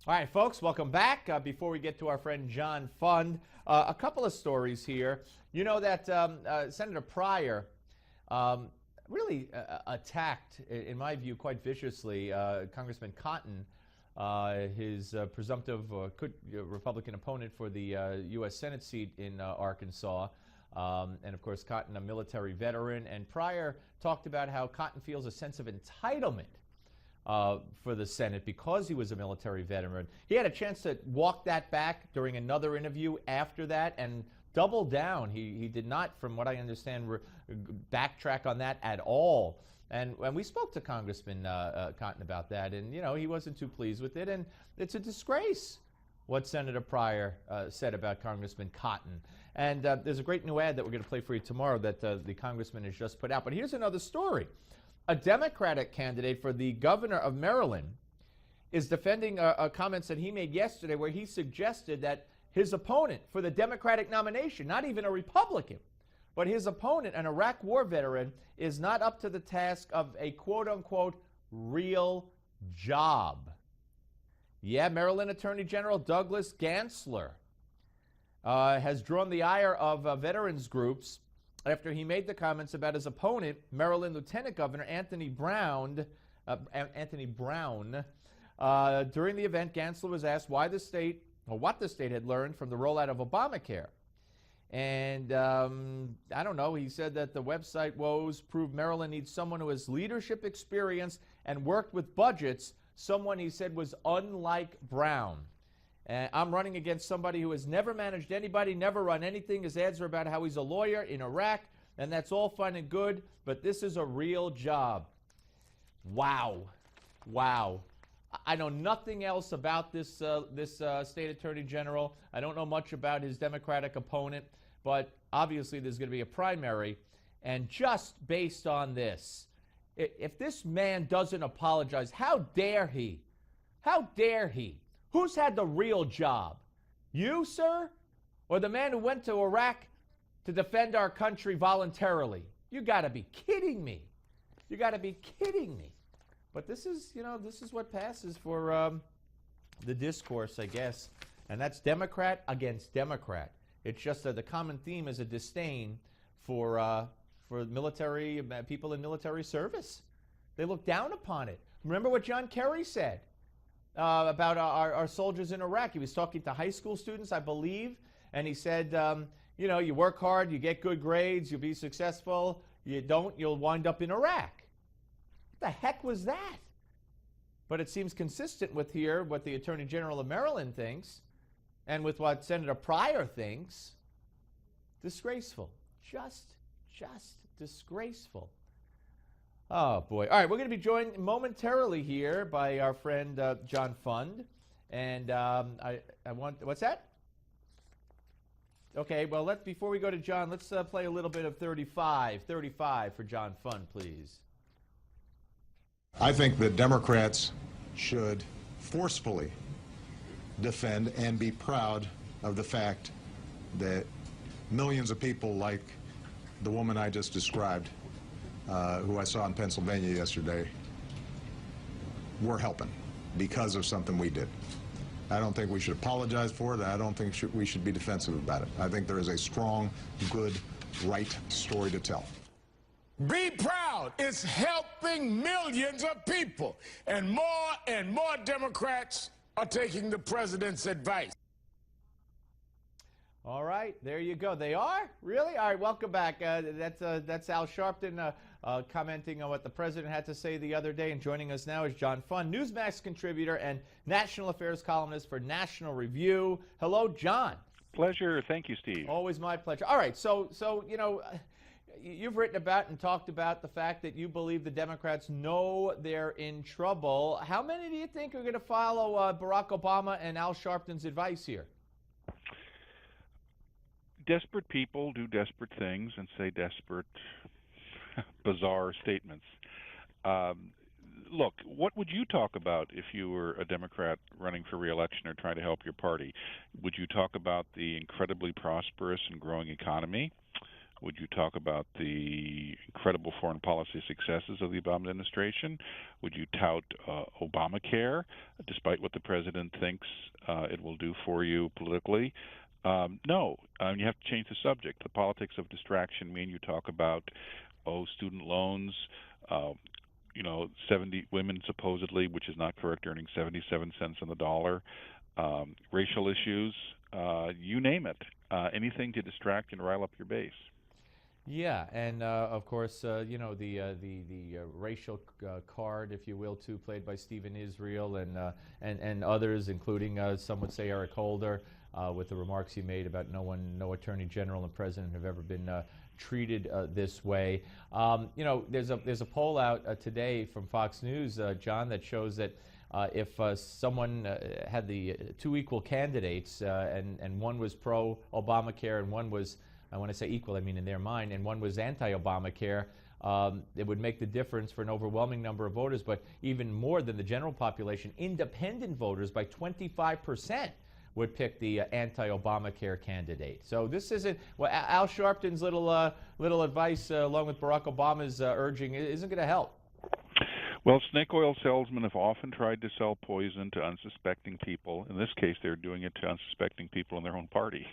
All right, folks, welcome back. Before we get to our friend John Fund, a couple of stories here. You know that Senator Pryor really attacked, in my view, quite viciously, Congressman Cotton, his presumptive Republican opponent for the U.S. Senate seat in Arkansas. And, of course, Cotton, a military veteran. And Pryor talked about how Cotton feels a sense of entitlement for the Senate because he was a military veteran. He had a chance to walk that back during another interview after that and double down. He did not, from what I understand, backtrack on that at all. And we spoke to Congressman Cotton about that, and, you know, he wasn't too pleased with it. And it's a disgrace what Senator Pryor said about Congressman Cotton. And there's a great new ad that we're going to play for you tomorrow that the congressman has just put out. But here's another story. A Democratic candidate for the governor of Maryland is defending comments that he made yesterday where he suggested that his opponent for the Democratic nomination, not even a Republican, but his opponent, an Iraq war veteran, is not up to the task of a quote-unquote real job. Yeah, Maryland Attorney General Douglas Gansler has drawn the ire of veterans groups after he made the comments about his opponent, Maryland Lieutenant Governor Anthony Brown. During the event, Gansler was asked why the state, or what the state had learned from the rollout of Obamacare. And I don't know, he said that the website woes prove Maryland needs someone who has leadership experience and worked with budgets, someone he said was unlike Brown. I'm running against somebody who has never managed anybody, never run anything. His ads are about how he's a lawyer in Iraq, and that's all fine and good, but this is a real job. Wow. Wow. I know nothing else about this state attorney general. I don't know much about his Democratic opponent, but obviously there's going to be a primary. And just based on this, if this man doesn't apologize, how dare he? How dare he? Who's had the real job? You, sir? Or the man who went to Iraq to defend our country voluntarily? You got to be kidding me. You got to be kidding me. But this is, you know, this is what passes for the discourse, I guess. And that's Democrat against Democrat. It's just that the common theme is a disdain for military people in military service. They look down upon it. Remember what John Kerry said about our soldiers in Iraq. He was talking to high school students, I believe, and he said, you know, you work hard, you get good grades, you'll be successful. You don't, you'll wind up in Iraq. What the heck was that? But it seems consistent with here what the Attorney General of Maryland thinks and with what Senator Pryor thinks. Disgraceful. Just disgraceful. Oh, boy. All right, we're going to be joined momentarily here by our friend John Fund. And I want, what's that? Okay, well, before we go to John, let's play a little bit of 35 for John Fund, please. I think that Democrats should forcefully defend and be proud of the fact that millions of people like the woman I just described, who I saw in Pennsylvania yesterday, were helping because of something we did. I don't think we should apologize for it. I don't think we should be defensive about it. I think there is a strong, good, right story to tell. Be proud. It's helping millions of people. And more Democrats are taking the president's advice. All right, there you go. They are? Really? All right, welcome back. That's Al Sharpton commenting on what the president had to say the other day. And joining us now is John Fund, Newsmax contributor and national affairs columnist for National Review. Hello, John. Pleasure. Thank you, Steve. Always my pleasure. All right, so you know, you've written about and talked about the fact that you believe the Democrats know they're in trouble. How many do you think are going to follow Barack Obama and Al Sharpton's advice here? Desperate people do desperate things and say desperate, bizarre statements. Look, what would you talk about if you were a Democrat running for re-election or trying to help your party? Would you talk about the incredibly prosperous and growing economy? Would you talk about the incredible foreign policy successes of the Obama administration? Would you tout Obamacare, despite what the president thinks it will do for you politically? No, you have to change the subject. The politics of distraction mean you talk about, student loans, 70 women supposedly, which is not correct, earning 77 cents on the dollar, racial issues, you name it, anything to distract and rile up your base. Yeah, and of course, the racial card, if you will, too, played by Stephen Israel and others, including some would say Eric Holder, with the remarks he made about no attorney general and president have ever been treated this way. There's a poll out today from Fox News, John, that shows that if someone had the two equal candidates and one was pro-Obamacare and one was, I want to say equal, I mean in their mind, and one was anti-Obamacare, it would make the difference for an overwhelming number of voters, but even more than the general population, independent voters by 25% would pick the anti-Obamacare candidate. So this isn't, well, Al Sharpton's little advice, along with Barack Obama's urging, isn't going to help. Well, snake oil salesmen have often tried to sell poison to unsuspecting people. In this case, they're doing it to unsuspecting people in their own party.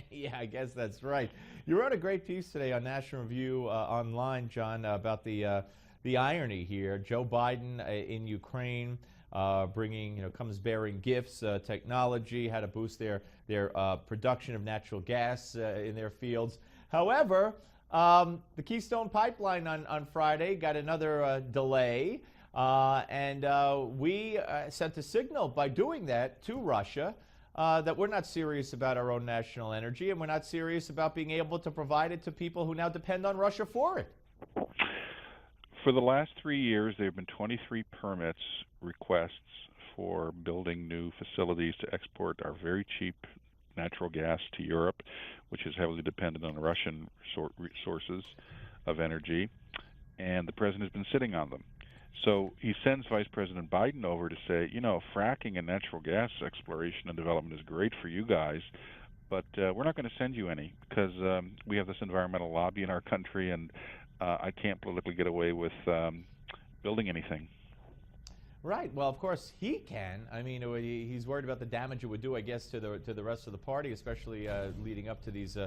Yeah, I guess that's right. You wrote a great piece today on National Review online, John, about the irony here. Joe Biden in Ukraine comes bearing gifts, technology, how to boost their production of natural gas in their fields. However, the Keystone Pipeline on Friday got another delay, and we sent a signal by doing that to Russia that we're not serious about our own national energy, and we're not serious about being able to provide it to people who now depend on Russia for it. For the last 3 years, there have been 23 permits requests for building new facilities to export our very cheap natural gas to Europe, which is heavily dependent on Russian sources of energy, and the president has been sitting on them. So he sends Vice President Biden over to say, fracking and natural gas exploration and development is great for you guys, but we're not going to send you any because we have this environmental lobby in our country, and I can't politically get away with building anything. Right. Well, of course he can. I mean, he's worried about the damage it would do, I guess, to the rest of the party, especially leading up to these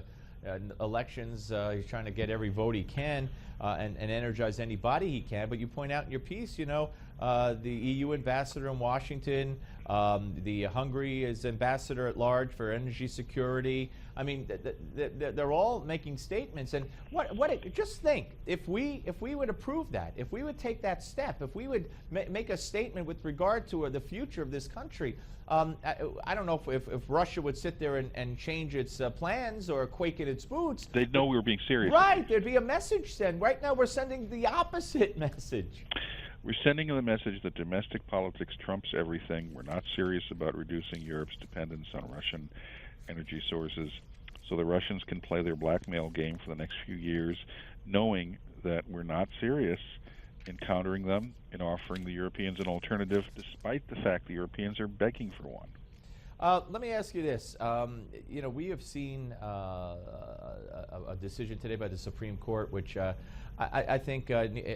elections. He's trying to get every vote he can and energize anybody he can. But you point out in your piece, the EU ambassador in Washington, the Hungary's ambassador at large for energy security. I mean, they're all making statements. And just think, if we would approve that, if we would take that step, if we would make a statement with regard to the future of this country, I don't know if Russia would sit there and change its plans or quake in its boots. They'd know we were being serious. Right. There'd be a message sent. Right now we're sending the opposite message. We're sending the message that domestic politics trumps everything. We're not serious about reducing Europe's dependence on Russian energy sources. So the Russians can play their blackmail game for the next few years, knowing that we're not serious in countering them and offering the Europeans an alternative, despite the fact the Europeans are begging for one. Let me ask you this. We have seen a decision today by the Supreme Court, which I think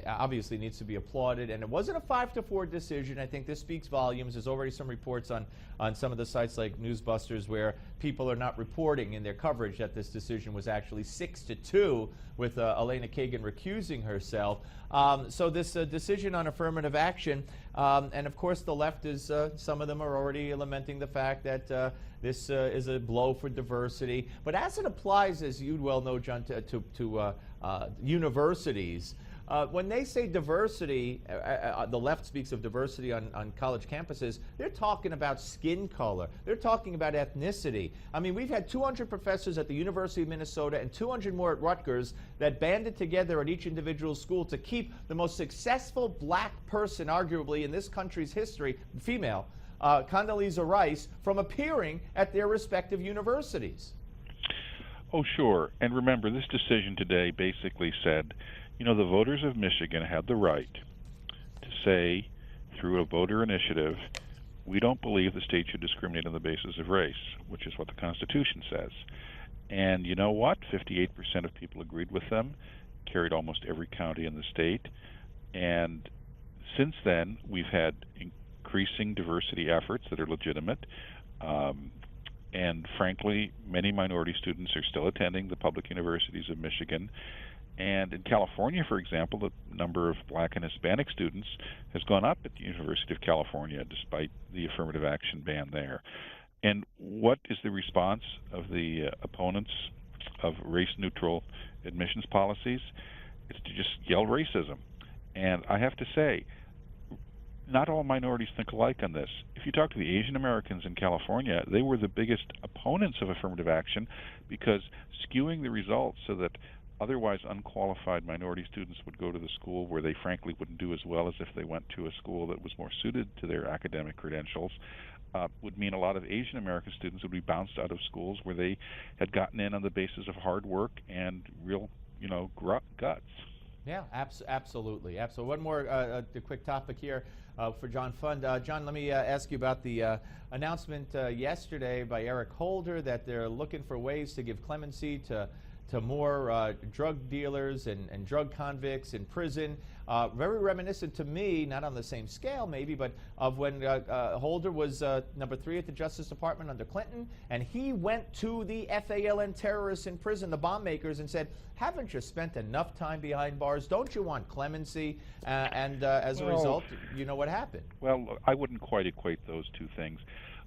obviously needs to be applauded. And it wasn't a 5-4 decision. I think this speaks volumes. There's already some reports on some of the sites like Newsbusters where people are not reporting in their coverage that this decision was actually 6-2 with Elena Kagan recusing herself. So this decision on affirmative action, and of course the left is, some of them are already lamenting the fact that this is a blow for diversity. But as it applies, as you well know, John, to universities, when they say diversity, the left speaks of diversity on college campuses, they're talking about skin color. They're talking about ethnicity. I mean, we've had 200 professors at the University of Minnesota and 200 more at Rutgers that banded together at each individual school to keep the most successful black person, arguably, in this country's history, female, Condoleezza Rice, from appearing at their respective universities. Oh, sure. And remember, this decision today basically said, the voters of Michigan had the right to say, through a voter initiative, we don't believe the state should discriminate on the basis of race, which is what the Constitution says. And you know what? 58% of people agreed with them, carried almost every county in the state. And since then, we've had increasing diversity efforts that are legitimate. And frankly, many minority students are still attending the public universities of Michigan. And in California, for example, the number of black and Hispanic students has gone up at the University of California despite the affirmative action ban there. And what is the response of the opponents of race-neutral admissions policies? It's to just yell racism. And I have to say, not all minorities think alike on this. If you talk to the Asian Americans in California, they were the biggest opponents of affirmative action because skewing the results so that otherwise unqualified minority students would go to the school where they frankly wouldn't do as well as if they went to a school that was more suited to their academic credentials would mean a lot of Asian American students would be bounced out of schools where they had gotten in on the basis of hard work and real, guts. Yeah, absolutely. One more a quick topic here for John Fund. John, let me ask you about the announcement yesterday by Eric Holder that they're looking for ways to give clemency to more drug dealers and drug convicts in prison. Very reminiscent to me, not on the same scale maybe, but of when Holder was number 3 at the Justice Department under Clinton, and he went to the FALN terrorists in prison, the bomb makers, and said, haven't you spent enough time behind bars? Don't you want clemency? As a result, you know what happened. Well, I wouldn't quite equate those two things.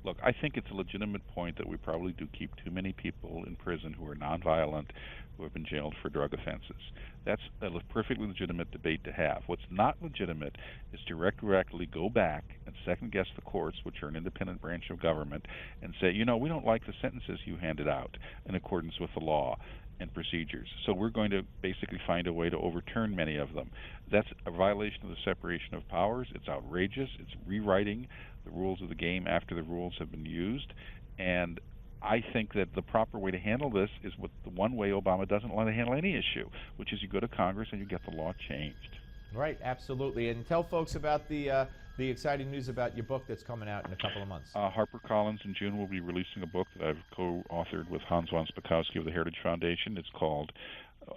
Look, I think it's a legitimate point that we probably do keep too many people in prison who are nonviolent, who have been jailed for drug offenses. That's a perfectly legitimate debate to have. What's not legitimate is to directly go back and second-guess the courts, which are an independent branch of government, and say, we don't like the sentences you handed out in accordance with the law and procedures. So we're going to basically find a way to overturn many of them. That's a violation of the separation of powers. It's outrageous. It's rewriting the rules of the game after the rules have been used. And I think that the proper way to handle this is with the one way Obama doesn't want to handle any issue, which is you go to Congress and you get the law changed. Right, absolutely. And tell folks about the exciting news about your book that's coming out in a couple of months. HarperCollins in June will be releasing a book that I've co-authored with Hans von Spakovsky of the Heritage Foundation. It's called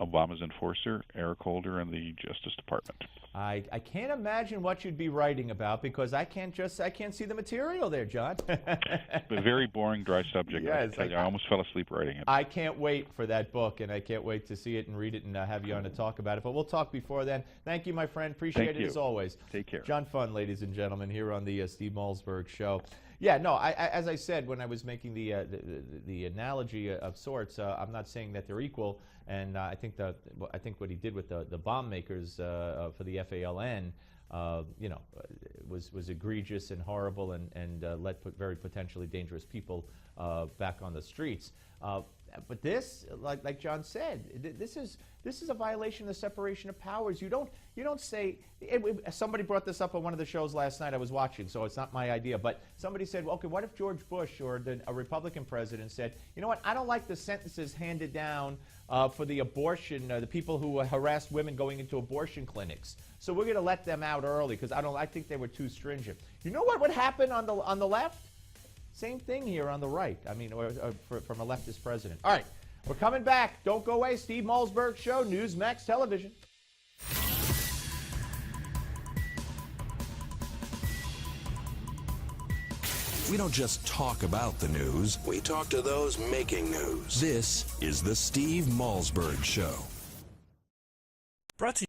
Obama's Enforcer, Eric Holder and the Justice Department. I can't imagine what you'd be writing about because I can't see the material there, John. It's a very boring, dry subject. Yes, I almost fell asleep writing it. I can't wait for that book, and I can't wait to see it and read it and have you on to talk about it. But we'll talk before then. Thank you, my friend. Appreciate it as always. Take care. John Fund, ladies and gentlemen, here on the Steve Malzberg Show. Yeah, no, as I said when I was making the analogy of sorts, I'm not saying that they're equal, and I think what he did with the bomb makers for the FALN, was egregious and horrible, and let very potentially dangerous people back on the streets. But this, like John said, this is a violation of the separation of powers. You don't say. Somebody brought this up on one of the shows last night I was watching, so it's not my idea. But somebody said, well, okay, what if George Bush or a Republican president said, you know what, I don't like the sentences handed down for the abortion, the people who harassed women going into abortion clinics. So we're going to let them out early because I think they were too stringent. You know what would happen on the left? Same thing here on the right. I mean, from a leftist president. All right, we're coming back. Don't go away. Steve Malzberg Show, Newsmax Television. We don't just talk about the news. We talk to those making news. This is the Steve Malzberg Show. Brought to you